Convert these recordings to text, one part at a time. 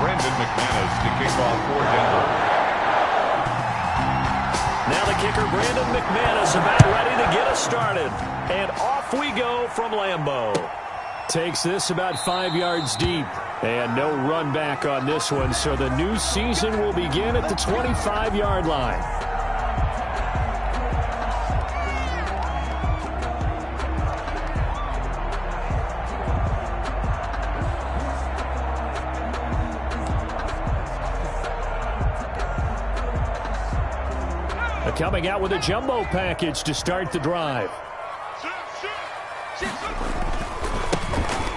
Brandon McManus to kick off for Denver. Now the kicker, Brandon McManus, about ready to get us started. And off we go from Lambeau. Takes this about 5 yards deep. And no run back on this one, so the new season will begin at the 25-yard line. Coming out with a jumbo package to start the drive.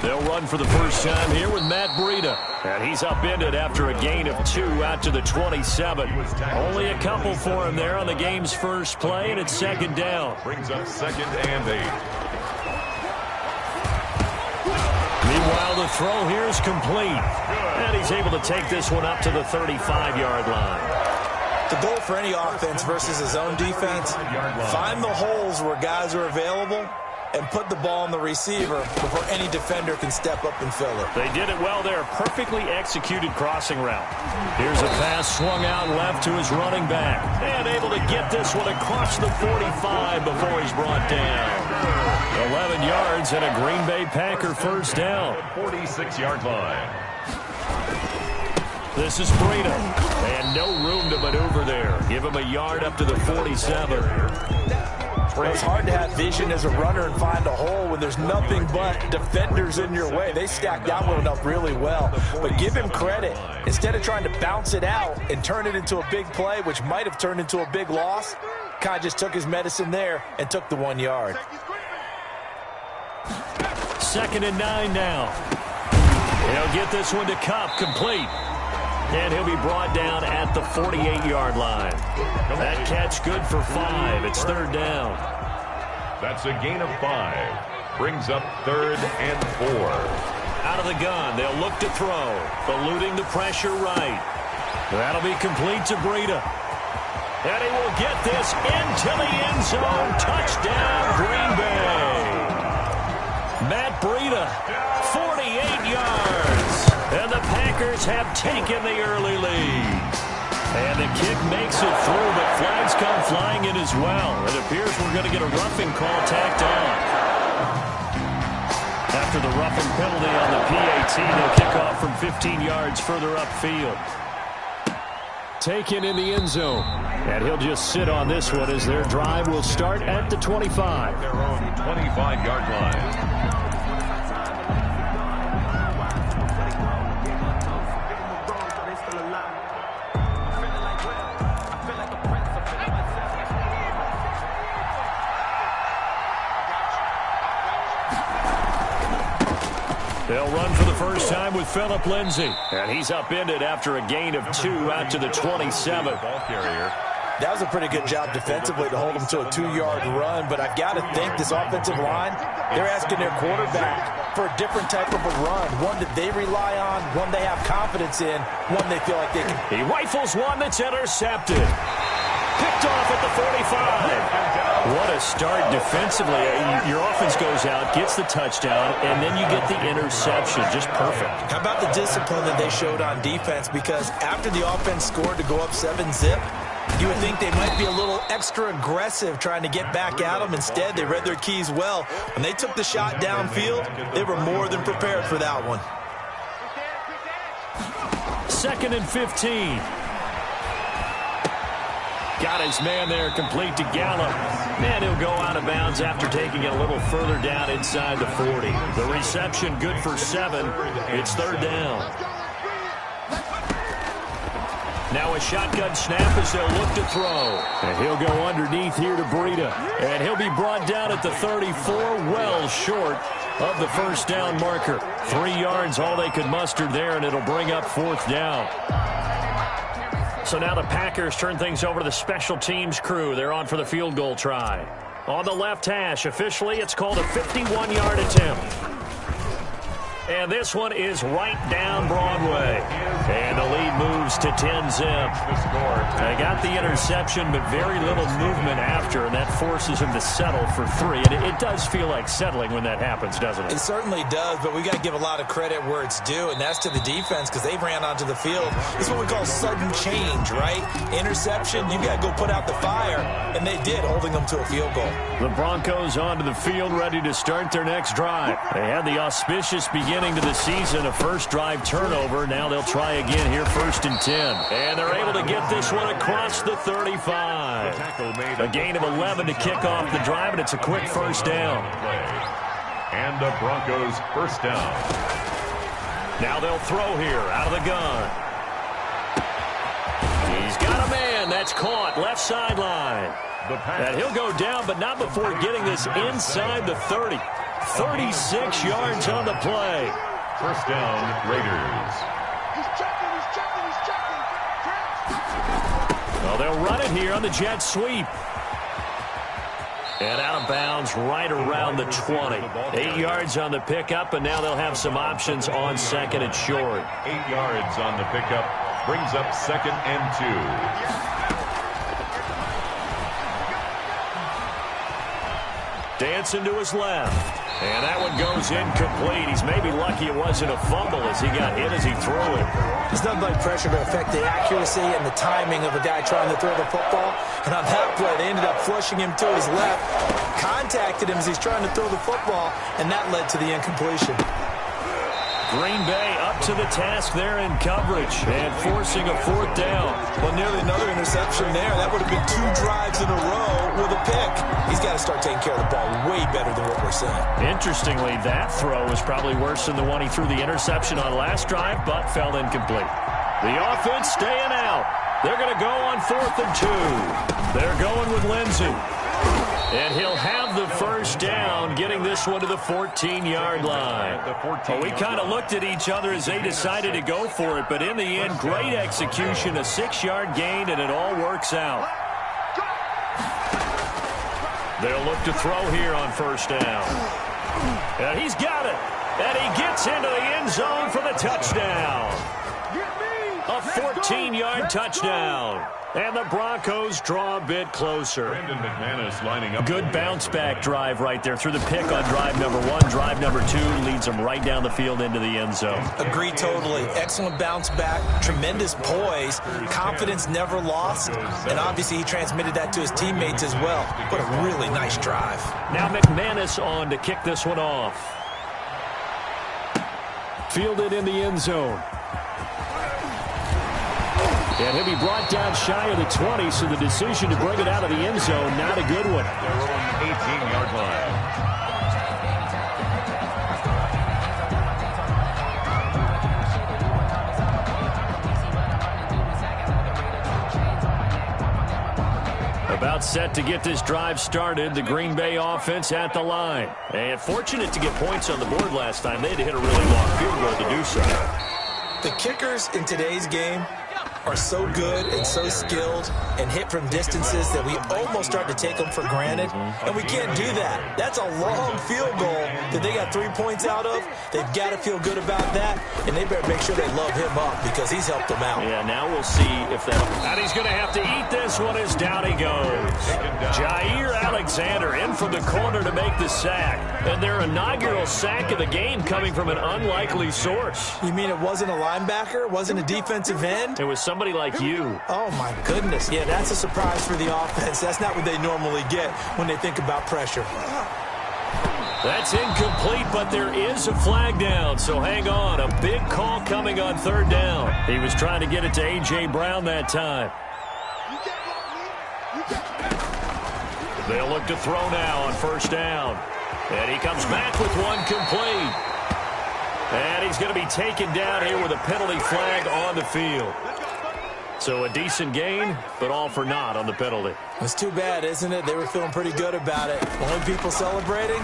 They'll run for the first time here with Matt Breida. And he's upended after a gain of 2 out to the 27. Only a couple for him there on the game's first play, and it's second down. Brings up 2nd and 8. Meanwhile, the throw here is complete. And he's able to take this one up to the 35-yard line. The goal for any offense versus his own defense, find the holes where guys are available and put the ball on the receiver before any defender can step up and fill it. They did it well there. Perfectly executed crossing route. Here's a pass swung out left to his running back. And able to get this one across the 45 before he's brought down. 11 yards and a Green Bay Packer first down. 46-yard line. This is Breida. And no room to maneuver there. Give him a yard up to the 47. It's hard to have vision as a runner and find a hole when there's nothing but defenders in your way. They stacked that one up really well. But give him credit. Instead of trying to bounce it out and turn it into a big play, which might have turned into a big loss, Kai just took his medicine there and took the 1 yard. 2nd and 9 now. He'll get this one to Kupp, complete. And he'll be brought down at the 48-yard line. That catch good for 5. It's 3rd down. That's a gain of 5. Brings up 3rd and 4. Out of the gun, they'll look to throw. Eluding the pressure right. That'll be complete to Breida. And he will get this into the end zone. Touchdown, Green Bay. Matt Breida, 48 yards. And the Packers have taken the early lead. And the kick makes it through, but flags come flying in as well. It appears we're going to get a roughing call tacked on. After the roughing penalty on the PAT, they'll kick off from 15 yards further upfield. Taken in the end zone. And he'll just sit on this one as their drive will start at the 25. Their own 25-yard line. They'll run for the first time with Phillip Lindsay. And he's upended after a gain of 2 out to the 27. Ball carrier. That was a pretty good job defensively to hold him to a 2-yard run, but I've got to think this offensive line, they're asking their quarterback for a different type of a run, one that they rely on, one they have confidence in, one they feel like they can. He rifles one that's intercepted. Picked off at the 45. What a start defensively. Your offense goes out, gets the touchdown, and then you get the interception. Just perfect. How about the discipline that they showed on defense? Because after the offense scored to go up 7-zip, you would think they might be a little extra aggressive trying to get back at them. Instead, they read their keys well. When they took the shot downfield, they were more than prepared for that one. 2nd and 15. Got his man there, complete to Gallup. And he'll go out of bounds after taking it a little further down inside the 40. The reception good for 7. It's 3rd down. Now a shotgun snap as they'll look to throw. And he'll go underneath here to Breida. And he'll be brought down at the 34, well short of the first down marker. 3 yards, all they could muster there, and it'll bring up 4th down. So now the Packers turn things over to the special teams crew. They're on for the field goal try. On the left hash, officially, it's called a 51-yard attempt. And this one is right down Broadway. And the lead moves to 10-zip. They got the interception, but very little movement after, and that forces him to settle for 3. And it does feel like settling when that happens, doesn't it? It certainly does, but we got to give a lot of credit where it's due, and that's to the defense because they ran onto the field. This is what we call sudden change, right? Interception, you got to go put out the fire, and they did, holding them to a field goal. The Broncos onto the field, ready to start their next drive. They had the auspicious beginning to the season, a first drive turnover. Now they'll try again here, 1st and 10. And they're able to get this one across the 35. A gain of 11 to kick off the drive, and it's a quick first down. And the Broncos first down. Now they'll throw here out of the gun. He's got a man. That's caught left sideline. And he'll go down, but not before getting this inside the 30. 36 yards on the play. First down, Raiders. Well, they'll run it here on the jet sweep. And out of bounds right around the 20. 8 yards on the pickup, and now they'll have some options on 2nd and short. 8 yards on the pickup. Brings up 2nd and 2. Dancing to his left. And that one goes incomplete. He's maybe lucky it wasn't a fumble as he got hit as he threw it. There's nothing like pressure to affect the accuracy and the timing of a guy trying to throw the football. And on that play, they ended up flushing him to his left, contacted him as he's trying to throw the football, and that led to the incompletion. Green Bay up to the task there in coverage and forcing a 4th down. Well, nearly another interception there. That would have been 2 drives in a row with a pick. He's got to start taking care of the ball way better than what we're seeing. Interestingly, that throw was probably worse than the one he threw the interception on last drive, but fell incomplete. The offense staying out. They're going to go on 4th and 2. They're going with Lindsey. And he'll have the first down, getting this one to the 14-yard line. Well, we kind of looked at each other as they decided to go for it, but in the end, great execution, a 6-yard gain, and it all works out. They'll look to throw here on 1st down. And he's got it. And he gets into the end zone for the touchdown. A 14-yard touchdown. And the Broncos draw a bit closer. Good bounce-back drive right there through the pick on drive number 1. Drive number 2 leads them right down the field into the end zone. Agree totally. Excellent bounce-back, tremendous poise, confidence never lost, and obviously he transmitted that to his teammates as well. What a really nice drive. Now McManus on to kick this one off. Fielded in the end zone. And he'll be brought down shy of the 20, so the decision to bring it out of the end zone, not a good one. They're on the 18-yard line. About set to get this drive started, the Green Bay offense at the line. And fortunate to get points on the board last time. They had to hit a really long field goal to do so. The kickers in today's game are so good and so skilled and hit from distances that we almost start to take them for granted, and we can't do that. That's a long field goal that they got 3 points out of. They've got to feel good about that, and they better make sure they love him up because he's helped them out. Yeah, now we'll see if that... And he's going to have to eat this one as down he goes. Jair Alexander in from the corner to make the sack, and their inaugural sack of the game coming from an unlikely source. You mean it wasn't a linebacker? It wasn't a defensive end? It was somebody like you. Oh, my goodness. Yeah, that's a surprise for the offense. That's not what they normally get when they think about pressure. That's incomplete, but there is a flag down, so hang on. A big call coming on 3rd down. He was trying to get it to A.J. Brown that time. They'll look to throw now on 1st down. And he comes back with one complete. And he's going to be taken down here with a penalty flag on the field. So a decent gain, but all for naught on the penalty. It's too bad, isn't it? They were feeling pretty good about it. Only people celebrating,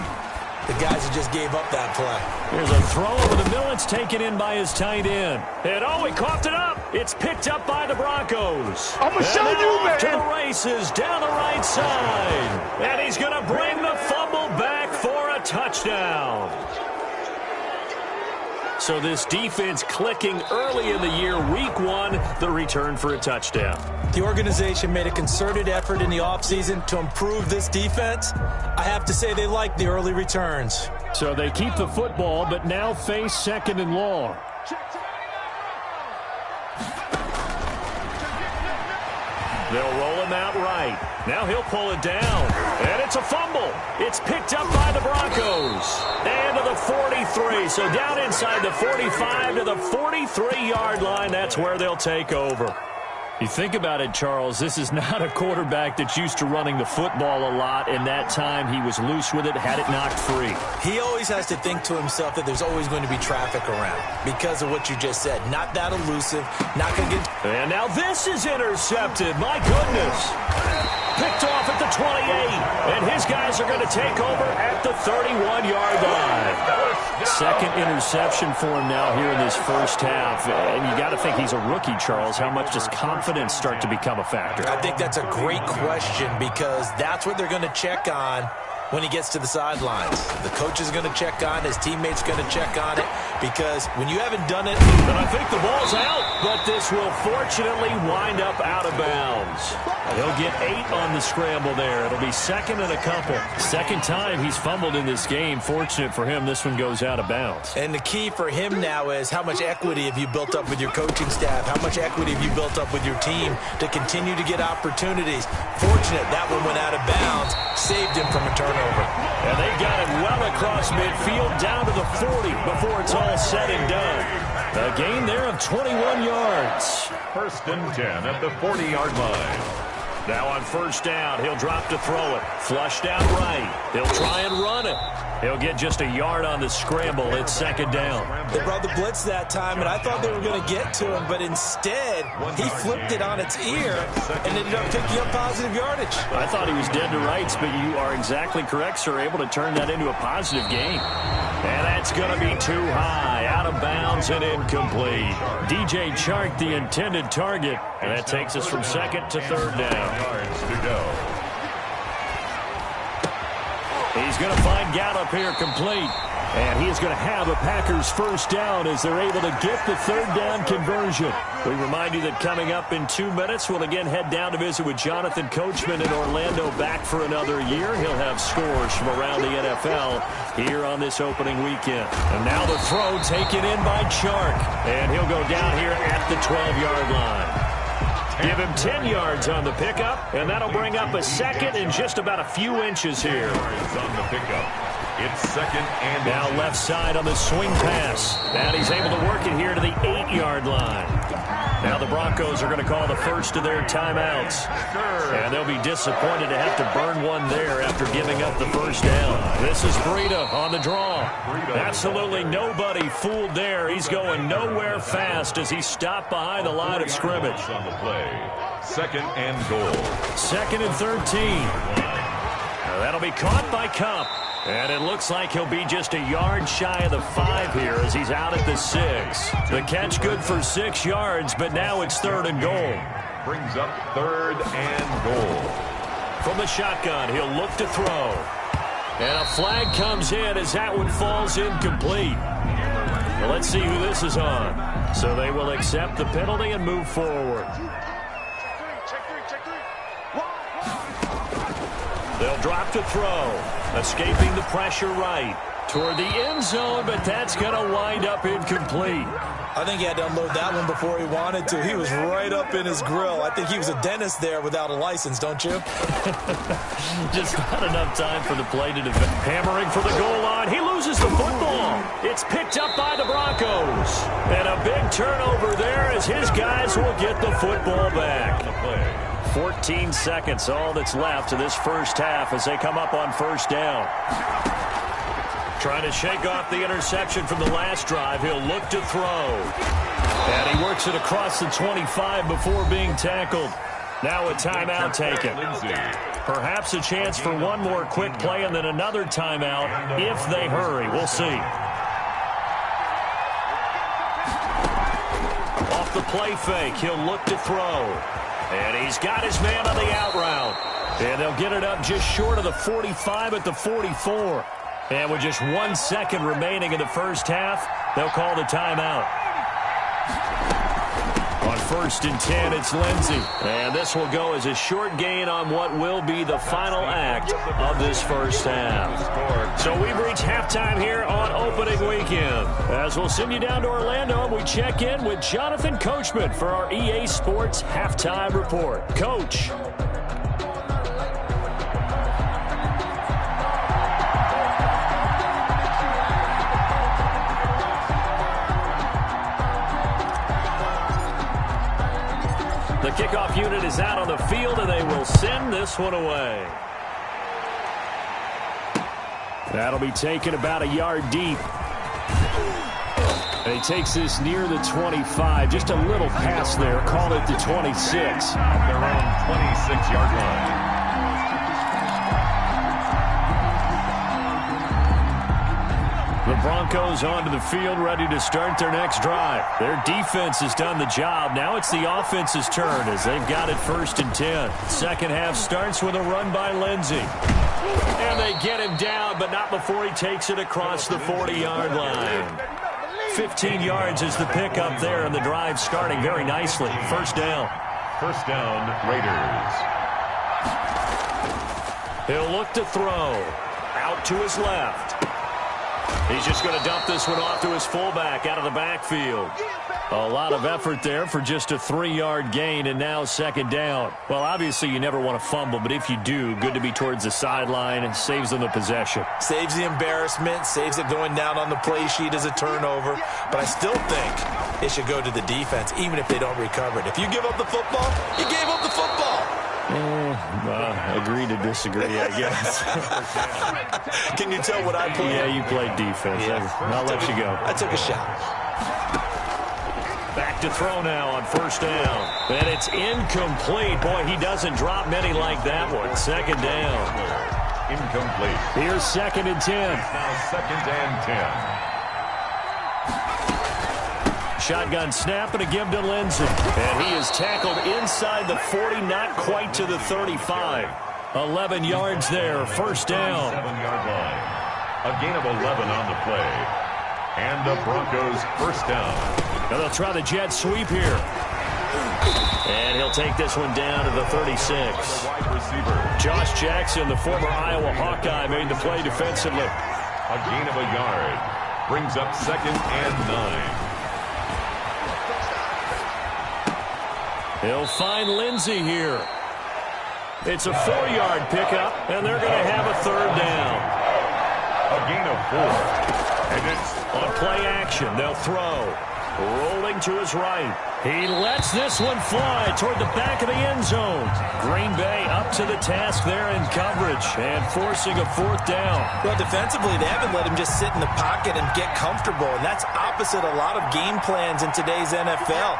the guys who just gave up that play. Here's a throw over the middle. It's taken in by his tight end. And oh, he coughed it up. It's picked up by the Broncos. I'm going to show you, man. To the races down the right side. And he's going to bring the fumble back for a touchdown. So this defense clicking early in the year, week 1, the return for a touchdown. The organization made a concerted effort in the offseason to improve this defense. I have to say they like the early returns. So they keep the football, but now face 2nd and long. They'll roll him out right. Now he'll pull it down. And it's a fumble. It's picked up by the Broncos. And to the 43. So down inside the 45 to the 43-yard line. That's where they'll take over. You think about it, Charles, this is not a quarterback that's used to running the football a lot. In that time, he was loose with it, had it knocked free. He always has to think to himself that there's always going to be traffic around because of what you just said. Not that elusive, not going to get... And now this is intercepted. My goodness. Picked off at the 28. And his guys are going to take over at the 31-yard line. Second interception for him now here in this first half. And you got to think he's a rookie, Charles. How much does confidence start to become a factor? I think that's a great question because that's what they're going to check on when he gets to the sidelines. The coach is going to check on, his teammates going to check on it, because when you haven't done it... And I think the ball's out, but this will fortunately wind up out of bounds. He'll get 8 on the scramble there. It'll be 2nd and a couple. Second time he's fumbled in this game. Fortunate for him, this one goes out of bounds. And the key for him now is how much equity have you built up with your coaching staff? How much equity have you built up with your team to continue to get opportunities? Fortunate that one went out of bounds, saved him from a turnover. And they got it well across midfield down to the 40 before it's all said and done. A gain there of 21 yards. 1st and 10 at the 40-yard line. Now on first down, he'll drop to throw it. Flushed out right. He'll try and run it. He'll get just a yard on the scramble. It's 2nd down. They brought the blitz that time, and I thought they were going to get to him, but instead, he flipped it on its ear and ended up picking up positive yardage. I thought he was dead to rights, but you are exactly correct, sir. Able to turn that into a positive gain. And that's going to be too high, out of bounds and incomplete. DJ Chark, the intended target, and that takes us from 2nd to 3rd down. Yards to go. He's going to find Gallup here complete. And he is going to have a Packers first down as they're able to get the 3rd down conversion. We remind you that coming up in 2 minutes, we'll again head down to visit with Jonathan Coachman in Orlando, back for another year. He'll have scores from around the NFL here on this opening weekend. And now the throw taken in by Chark. And he'll go down here at the 12-yard line. Give him 10 yards on the pickup, and that'll bring up a 2nd and just about a few inches here. Yards on the pickup. It's 2nd and now left side on the swing pass. And he's able to work it here to the 8-yard line. Now the Broncos are going to call the first of their timeouts. And they'll be disappointed to have to burn one there after giving up the first down. This is Breida on the draw. Absolutely nobody fooled there. He's going nowhere fast as he stopped behind the line of scrimmage. on the play. 2nd and goal. 2nd and 13. That'll be caught by Kupp. And it looks like he'll be just a yard shy of the 5 here as he's out at the 6. The catch good for 6 yards, but now it's 3rd and goal. Brings up 3rd and goal. From the shotgun, he'll look to throw. And a flag comes in as that one falls incomplete. Well, let's see who this is on. So they will accept the penalty and move forward. They'll drop to throw. Escaping the pressure right toward the end zone, but that's going to wind up incomplete. I think he had to unload that one before he wanted to. He was right up in his grill. I think he was a dentist there without a license, don't you? Just not enough time for the play to defend. Hammering for the goal line. He loses the football. It's picked up by the Broncos. And a big turnover there as his guys will get the football back. 14 seconds, all that's left of this first half as they come up on first down. Trying to shake off the interception from the last drive. He'll look to throw. And he works it across the 25 before being tackled. Now a timeout taken. Perhaps a chance for one more quick play and then another timeout if they hurry. We'll see. Off the play fake, he'll look to throw. And he's got his man on the out route. And they'll get it up just short of the 45 at the 44. And with just 1 second remaining in the first half, They'll call the timeout. On 1st and 10, it's Lindsey. And this will go as a short gain on what will be the final act of this first half. So we've reached halftime here on opening weekend. As we'll send you down to Orlando, we check in with Jonathan Coachman for our EA Sports Halftime Report. Coach. The kickoff unit is out on the field, and they will send this one away. That'll be taken about a yard deep. And he takes this near the 25. Just a little pass there. Call it the 26. At their own 26-yard line. The Broncos onto the field, ready to start their next drive. Their defense has done the job. Now it's the offense's turn as they've got it 1st and 10. Second half starts with a run by Lindsey. And they get him down, but not before he takes it across the 40-yard line. 15 yards is the pickup there, and the drive starting very nicely. First down. First down, Raiders. He'll look to throw. Out to his left. He's just going to dump this one off to his fullback out of the backfield. A lot of effort there for just a 3-yard gain, and now second down. Well, obviously you never want to fumble, but if you do, good to be towards the sideline and saves them the possession. Saves the embarrassment, saves it going down on the play sheet as a turnover. But I still think it should go to the defense, even if they don't recover it. If you give up the football, you gave up the football. Agree to disagree, I guess. Can you tell what I played? Yeah, you played defense. Yeah. I'll let you go. I took a shot. Back to throw now on first down. And it's incomplete. Boy, he doesn't drop many like that one. Second down. Incomplete. Here's 2nd and 10. Now 2nd and 10. Shotgun snap and a give to Lindsey. And he is tackled inside the 40, not quite to the 35. 11 yards there, first down. 7-yard line. A gain of 11 on the play. And the Broncos first down. Now they'll try the jet sweep here. And he'll take this one down to the 36. Wide receiver. Josh Jackson, the former Iowa Hawkeye, made the play defensively. A gain of a yard. Brings up 2nd and 9. He'll find Lindsey here. It's a 4-yard pickup, and they're going to have a third down. A gain of 4. And it's on play action. They'll throw. Rolling to his right. He lets this one fly toward the back of the end zone. Green Bay up to the task there in coverage and forcing a 4th down. Well, defensively, they haven't let him just sit in the pocket and get comfortable, and that's opposite a lot of game plans in today's NFL.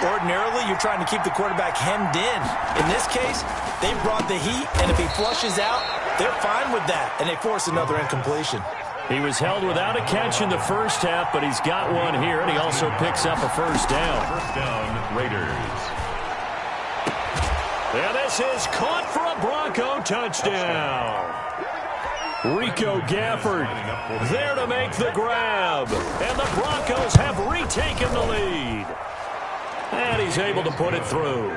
Ordinarily, you're trying to keep the quarterback hemmed in. In this case, they brought the heat, and if he flushes out, they're fine with that, and they force another incompletion. He was held without a catch in the first half, but he's got one here, and he also picks up a first down. First down, Raiders. And this is caught for a Bronco touchdown. Rico Gafford there to make the grab, and the Broncos have retaken the lead. And he's able to put it through.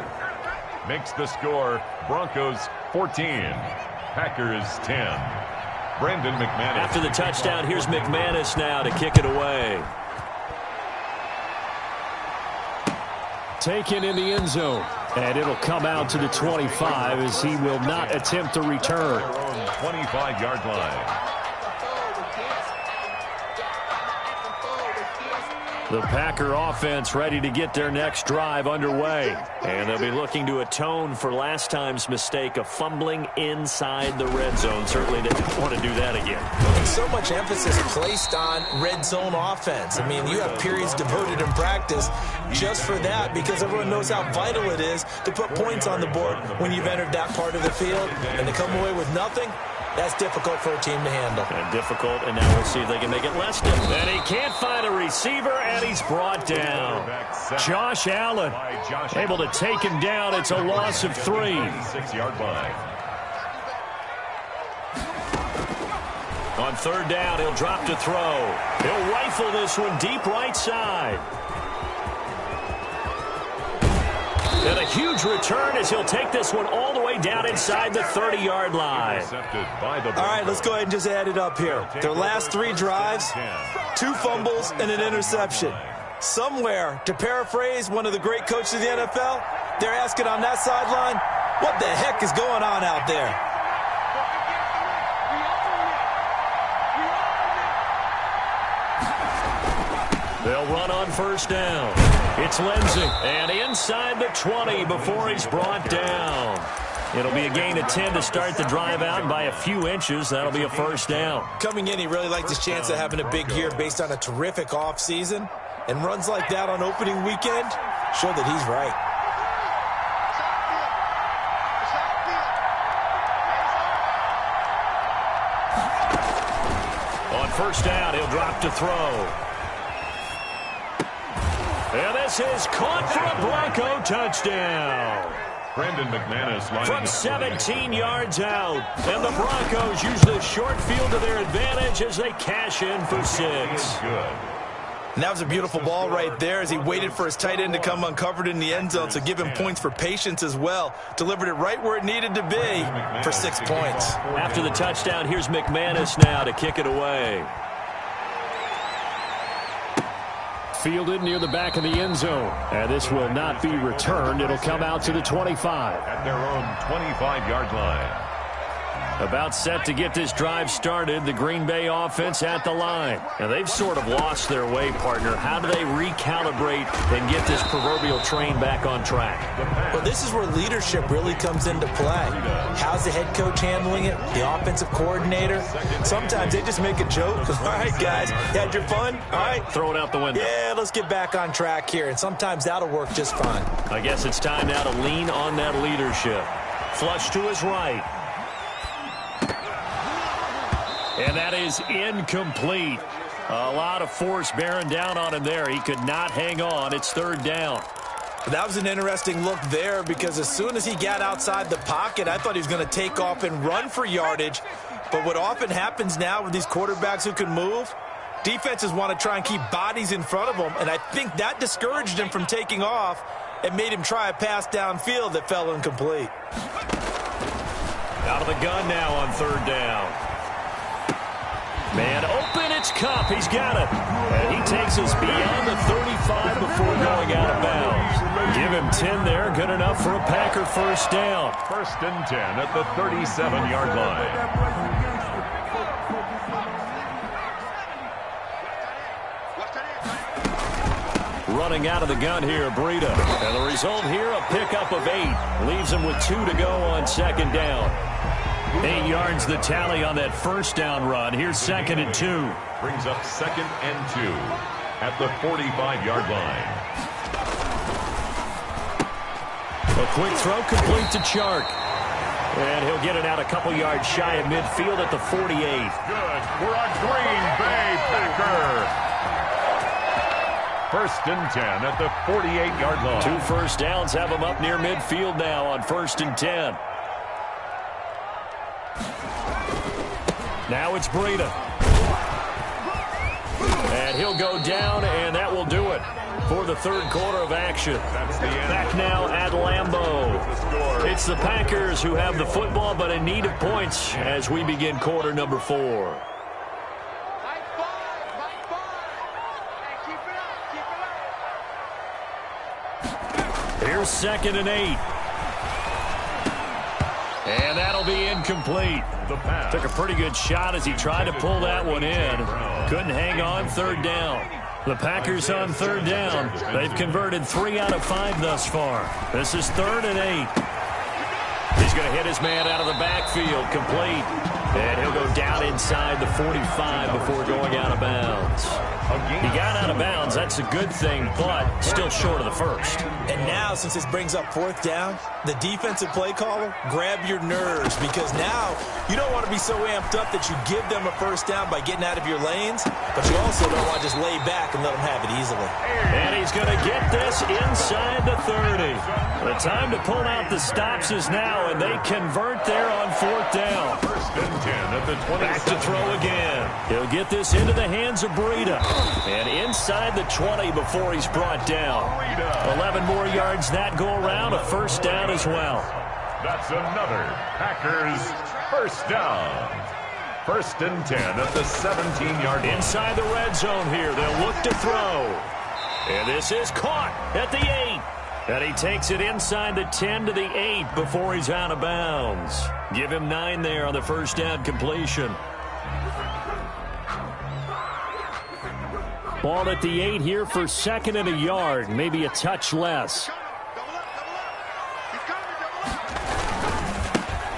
Makes the score Broncos 14, Packers 10. Brandon McManus. After the touchdown, here's McManus now to kick it away. Taken in the end zone. And it'll come out to the 25 as he will not attempt to return. 25-yard line. The Packer offense ready to get their next drive underway. And they'll be looking to atone for last time's mistake of fumbling inside the red zone. Certainly they don't want to do that again. So much emphasis placed on red zone offense. I mean, you have periods devoted in practice just for that because everyone knows how vital it is to put points on the board when you've entered that part of the field. And to come away with nothing, that's difficult for a team to handle. And difficult, and now we'll see if they can make it less difficult. And he can't find a receiver, and he's brought down. Josh Allen able to take him down. It's a loss of 3. 6-yard line. On third down, he'll drop to throw. He'll rifle this one deep right side. And a huge return as he'll take this one all the way down inside the 30-yard line. All right, let's go ahead and just add it up here. Their last 3 drives, 2 fumbles and an interception. Somewhere, to paraphrase one of the great coaches of the NFL, they're asking on that sideline, what the heck is going on out there? They'll run on first down. It's Lindsey, and inside the 20 before he's brought down. It'll be a gain of 10 to start the drive out by a few inches. That'll be a first down. Coming in, he really liked his chance of having a big year based on a terrific offseason. And runs like that on opening weekend show that he's right. On first down, he'll drop to throw. And this is caught for a Bronco touchdown. Brandon McManus from 17 yards out. And the Broncos use the short field to their advantage as they cash in for 6. Good. And that was a beautiful ball right there as he waited for his tight end to come uncovered in the end zone, so give him points for patience as well. Delivered it right where it needed to be for 6 points. After the touchdown, here's McManus now to kick it away. Fielded near the back of the end zone. And this will not be returned. It'll come out to the 25. At their own 25-yard line. About set to get this drive started, the Green Bay offense at the line. And they've sort of lost their way, partner. How do they recalibrate and get this proverbial train back on track? Well, this is where leadership really comes into play. How's the head coach handling it? The offensive coordinator? Sometimes they just make a joke. All right, guys, you had your fun? All right. Throw it out the window. Yeah, let's get back on track here. And sometimes that'll work just fine. I guess it's time now to lean on that leadership. Flush to his right. And that is incomplete. A lot of force bearing down on him there. He could not hang on. It's third down. That was an interesting look there because as soon as he got outside the pocket, I thought he was going to take off and run for yardage. But what often happens now with these quarterbacks who can move, defenses want to try and keep bodies in front of them. And I think that discouraged him from taking off and made him try a pass downfield that fell incomplete. Out of the gun now on third down. Man open, it's Kupp. He's got it. And he takes us beyond the 35 before going out of bounds. Give him 10 there. Good enough for a Packer first down. First and 10 at the 37-yard line. Running out of the gun here, Breida. And the result here, a pickup of 8. Leaves him with 2 to go on second down. 8 yards the tally on that first down run. Here's second and 2. Brings up second and 2 at the 45-yard line. A quick throw complete to Chark. And he'll get it out a couple yards shy of midfield at the 48. Good for a Green Bay Packer. First and 10 at the 48-yard line. 2 first downs have him up near midfield now on first and 10. Now it's Breida. And he'll go down, and that will do it for the third quarter of action. Back now at Lambeau. It's the Packers who have the football, but in need of points as we begin quarter number 4. Here's second and 8. And that'll be incomplete. Took a pretty good shot as he tried to pull that one in. Couldn't hang on third down. The Packers on third down. They've converted 3 out of 5 thus far. This is third and 8. He's going to hit his man out of the backfield. Complete. And he'll go down inside the 45 before going out of bounds. He got out of bounds. That's a good thing, but still short of the first. And now, since this brings up fourth down, the defensive play caller, grab your nerves, because now you don't want to be so amped up that you give them a first down by getting out of your lanes, but you also don't want to just lay back and let them have it easily. And he's going to get this inside the 30. The time to pull out the stops is now, and they convert there on fourth down. 10 at the 20. Back to throw again. He'll get this into the hands of Breida. And inside the 20 before he's brought down. 11 more yards that go around. A first down as well. That's another Packers first down. First and 10 at the 17-yard line. Inside the red zone here. They'll look to throw. And this is caught at the 8. And he takes it inside the 10 to the 8 before he's out of bounds. Give him 9 there on the first down completion. Ball at the 8 here for second and a yard. Maybe a touch less.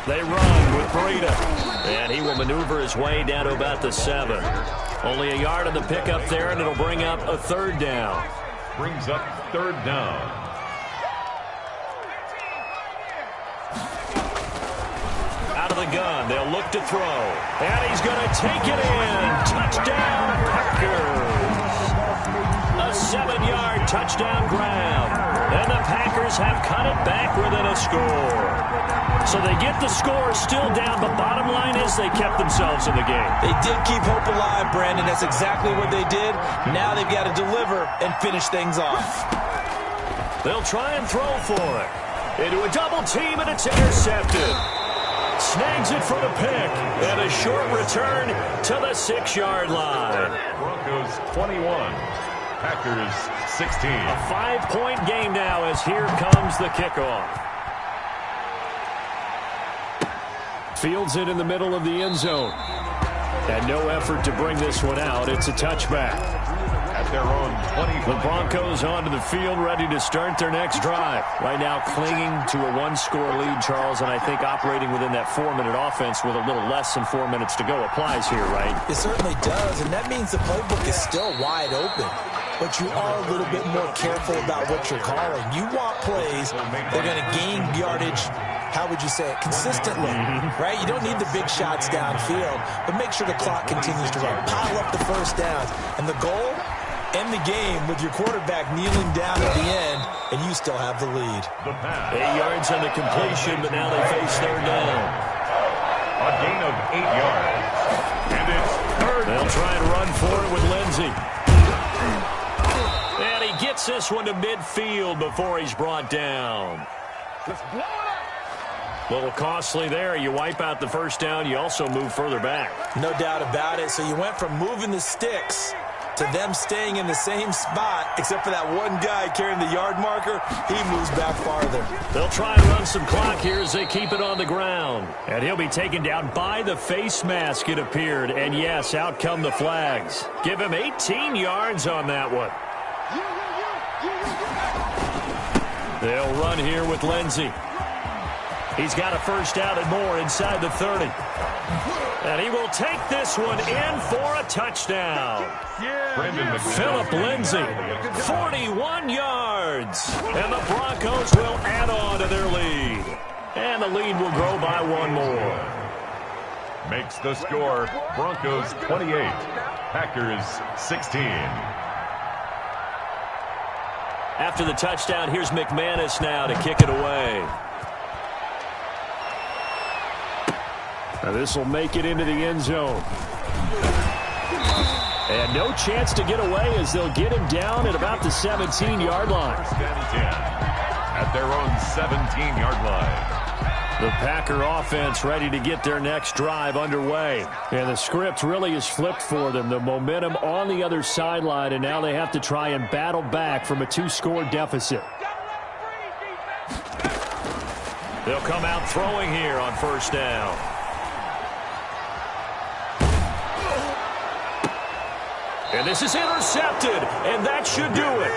They run with Breida. And he will maneuver his way down to about the 7. Only a yard on the pickup there, and it'll bring up a third down. Brings up third down. Out of the gun, they'll look to throw. And he's going to take it in. Touchdown, Packers. A 7-yard touchdown grab. And the Packers have cut it back within a score. So they get the score still down, but bottom line is they kept themselves in the game. They did keep hope alive, Brandon. That's exactly what they did. Now they've got to deliver and finish things off. They'll try and throw for it. Into a double team, and it's intercepted. Snags it for the pick, and a short return to the 6-yard line. Broncos 21, Packers 16. A 5-point game now as here comes the kickoff. Fields it in the middle of the end zone. And no effort to bring this one out. It's a touchback. At their own 20. The Broncos onto the field, ready to start their next drive. Right now clinging to a 1-score lead, Charles, and I think operating within that 4-minute offense with a little less than 4 minutes to go applies here, right? It certainly does, and that means the playbook is still wide open. But you are a little bit more careful about what you're calling. You want plays that are going to gain yardage, how would you say it, consistently, right? You don't need the big shots downfield, but make sure the clock continues to run. Pile up the first downs. And the goal, end the game with your quarterback kneeling down at the end, and you still have the lead. 8 yards on the completion, but now they face third down. A gain of 8 yards. And it's third. They'll try and run for it with Lindsey. And he gets this one to midfield before he's brought down. Let's blow it up. A little costly there. You wipe out the first down. You also move further back. No doubt about it. So you went from moving the sticks to them staying in the same spot, except for that one guy carrying the yard marker. He moves back farther. They'll try and run some clock here as they keep it on the ground. And he'll be taken down by the face mask, it appeared. And yes, out come the flags. Give him 18 yards on that one. They'll run here with Lindsey. He's got a first down and more inside the 30. And he will take this one in for a touchdown. Philip Lindsey, 41 yards. And the Broncos will add on to their lead. And the lead will grow by 1 more. Makes the score Broncos 28, Packers 16. After the touchdown, here's McManus now to kick it away. Now this will make it into the end zone. And no chance to get away as they'll get him down at about the 17-yard line. First and 10 at their own 17-yard line. The Packer offense ready to get their next drive underway. And the script really is flipped for them. The momentum on the other sideline, and now they have to try and battle back from a 2-score deficit. They'll come out throwing here on first down. And this is intercepted, and that should do it.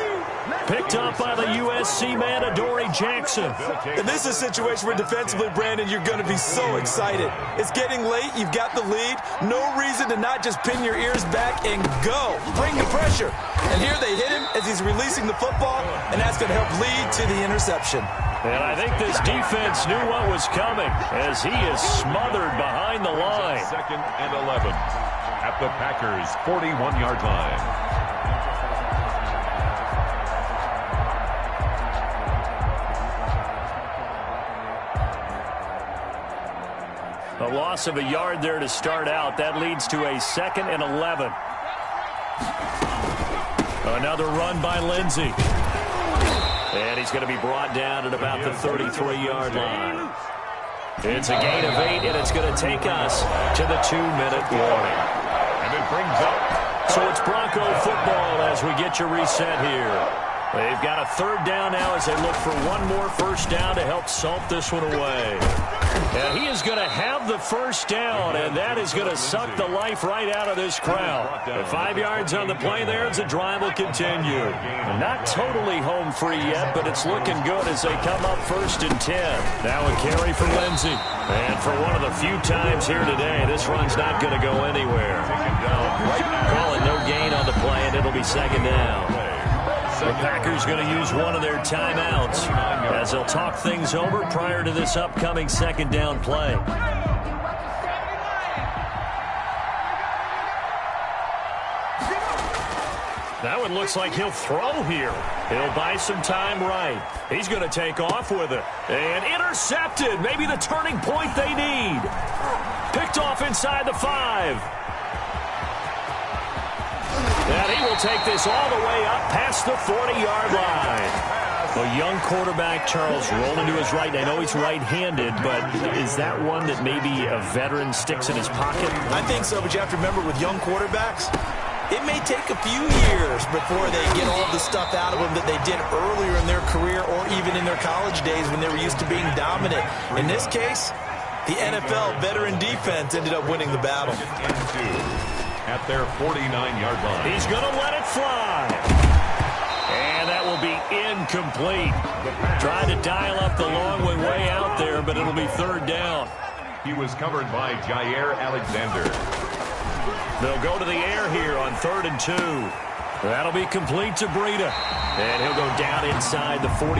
Picked up by the USC man, Adoree Jackson. And this is a situation where defensively, Brandon, you're going to be so excited. It's getting late. You've got the lead. No reason to not just pin your ears back and go. Bring the pressure. And here they hit him as he's releasing the football, and that's going to help lead to the interception. And I think this defense knew what was coming as he is smothered behind the line. Second and 11 at the Packers' 41-yard line. A loss of a yard there to start out. That leads to a 2nd and 11. Another run by Lindsey. And he's going to be brought down at about the 33-yard line. It's a gain of 8, and it's going to take us to the 2-minute warning. And it brings up. So it's Bronco football as we get you reset here. They've got a 3rd down now as they look for one more first down to help salt this one away. And he is going to have the first down, and that is going to suck the life right out of this crowd. The 5 yards on the play there as the drive will continue. Not totally home free yet, but it's looking good as they come up 1st and 10. Now a carry for Lindsey. And for one of the few times here today, this run's not going to go anywhere. Call it no gain on the play, and it'll be 2nd down. The Packers going to use one of their timeouts as they'll talk things over prior to this upcoming 2nd down play. That one looks like he'll throw here. He'll buy some time right. He's going to take off with it. And intercepted. Maybe the turning point they need. Picked off inside the 5. And he will take this all the way up past the 40-yard line. A young quarterback, Charles, rolling to his right. I know he's right-handed, but is that one that maybe a veteran sticks in his pocket? I think so, but you have to remember with young quarterbacks, it may take a few years before they get all the stuff out of them that they did earlier in their career or even in their college days when they were used to being dominant. In this case, the NFL veteran defense ended up winning the battle. At their 49-yard line. He's going to let it fly. And that will be incomplete. Tried to dial up the long way out there, but it'll be 3rd down. He was covered by Jair Alexander. They'll go to the air here on 3rd and 2. That'll be complete to Breida. And he'll go down inside the 45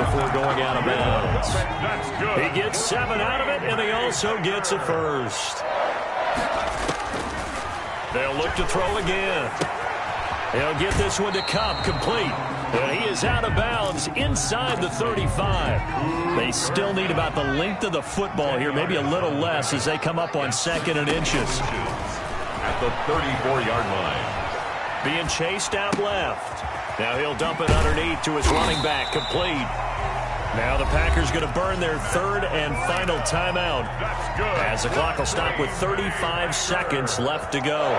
before going out of bounds. That's good. He gets 7 out of it, and he also gets a first. They'll look to throw again. He'll get this one to Cup, complete. And he is out of bounds inside the 35. They still need about the length of the football here, maybe a little less as they come up on 2nd and inches. At the 34-yard line. Being chased out left. Now he'll dump it underneath to his running back, complete. Now the Packers going to burn their 3rd and final timeout. That's good. As the clock will stop with 35 seconds left to go.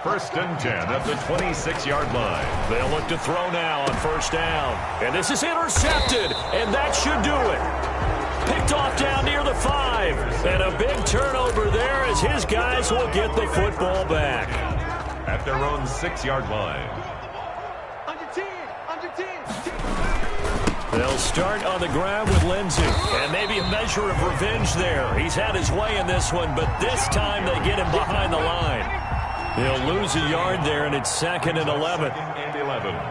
1st and 10 at the 26-yard line. They'll look to throw now on 1st down. And this is intercepted, and that should do it. Picked off down near the 5. And a big turnover there as his guys will get the football back. At their own 6-yard line. Under 10. They'll start on the ground with Lindsey. And maybe a measure of revenge there. He's had his way in this one, but this time they get him behind the line. He'll lose a yard there, and it's 2nd and 11.